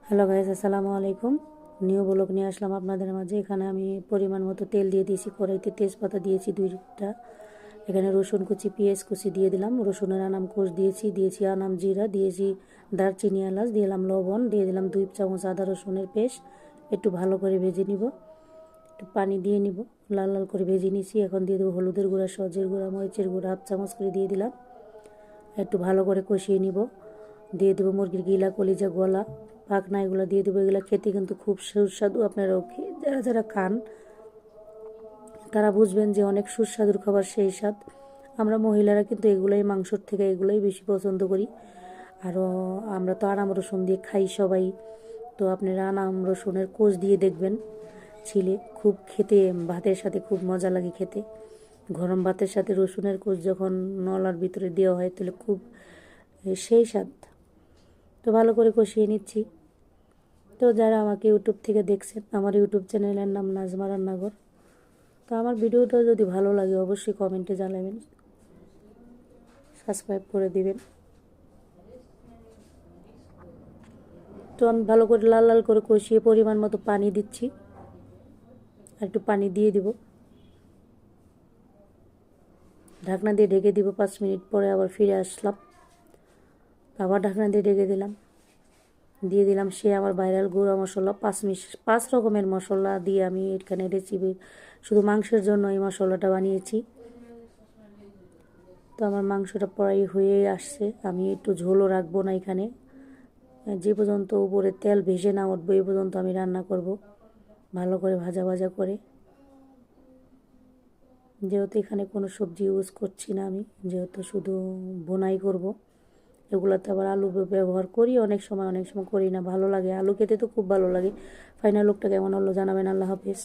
Hello guys, আসসালামু আলাইকুম। New blog নিয়ে আসলাম আপনাদের মাঝে। এখানে আমি পরিমাণ মতো তেল দিয়ে দিয়েছি, কড়াইতে তেজপাতা দিয়েছি 2টা। এখানে রসুন কুচি, পেঁয়াজ কুচি দিয়ে দিলাম, রসুনের আনাম কোষ দিয়েছি আনাম জিরা দিয়েছি, দারচিনি এলাচ দিলাম, লবণ দিয়ে দিলাম 2 চামচ আদা রসুনের পেস্ট। একটু ভালো করে ভেজে নিব, একটু পানি দিয়ে নিব, লাল লাল করে ভেজে নিয়েছি। এখন দিয়ে দেবো হলুদের গুঁড়া, সজের গুঁড়া, মরিচের গুঁড়া 1/2 চামচ করে দিয়ে দিলাম। একটু ভালো করে কষিয়ে নিব। দিয়ে দেবো মুরগির গিলা, কলিজা, গলা, পাখনা, এগুলো দিয়ে দেবো। এগুলো খেতে কিন্তু খুব সুস্বাদু। আপনারাও যারা যারা খান তারা বুঝবেন যে অনেক সুস্বাদুর খাবার সেই স্বাদ। আমরা মহিলারা কিন্তু এগুলোই, মাংসর থেকে এগুলোই বেশি পছন্দ করি। আরও আমরা তো আনাম রসুন দিয়ে খাই সবাই। তো আপনারা আনাম রসুনের কোষ দিয়ে দেখবেন ছিলে, খুব খেতে ভাতের সাথে খুব মজা লাগে খেতে। গরম ভাতের সাথে রসুনের কোষ যখন নলার ভিতরে দেওয়া হয় তাহলে খুব সেই স্বাদ। তো ভালো করে কষিয়ে নিচ্ছি। তো যারা আমাকে ইউটিউব থেকে দেখছেন, আমার ইউটিউব চ্যানেলের নাম নাজমা রান্নাঘর। তো আমার ভিডিওটা যদি ভালো লাগে অবশ্যই কমেন্টে জানাবেন, সাবস্ক্রাইব করে দিবেন। তো আমি ভালো করে লাল লাল করে কষিয়ে পরিমাণ মতো পানি দিচ্ছি, আর একটু পানি দিয়ে দিব। ঢাকনা দিয়ে ঢেকে দিব। 5 মিনিট পরে আবার ফিরে আসলাম, আবার ঢাকনা দিয়ে ঢেকে দিলাম। দিয়ে দিলাম সে আমার ভাইরাল গুঁড়া মশলা, 5 রকমের মশলা দিয়ে আমি এখানে রেসিপি শুধু মাংসের জন্য এই মশলাটা বানিয়েছি। তো আমার মাংসটা প্রায় হয়ে আসছে, আমি একটু ঝোলও রাখবো না এখানে। যে পর্যন্ত উপরে তেল ভেসে না উঠবে এই পর্যন্ত আমি রান্না করব, ভালো করে ভাজা ভাজা করে। যেহেতু এখানে কোনো সবজি ইউজ করছি না আমি, যেহেতু শুধু বোনাই করব। এগুলোতে আবার আলু ব্যবহার করি অনেক সময়, অনেক সময় করি না। ভালো লাগে, আলু খেতে তো খুব ভালো লাগে। ফাইনাল লুকটা কেমন হলো জানাবেন। আল্লাহ হাফেজ।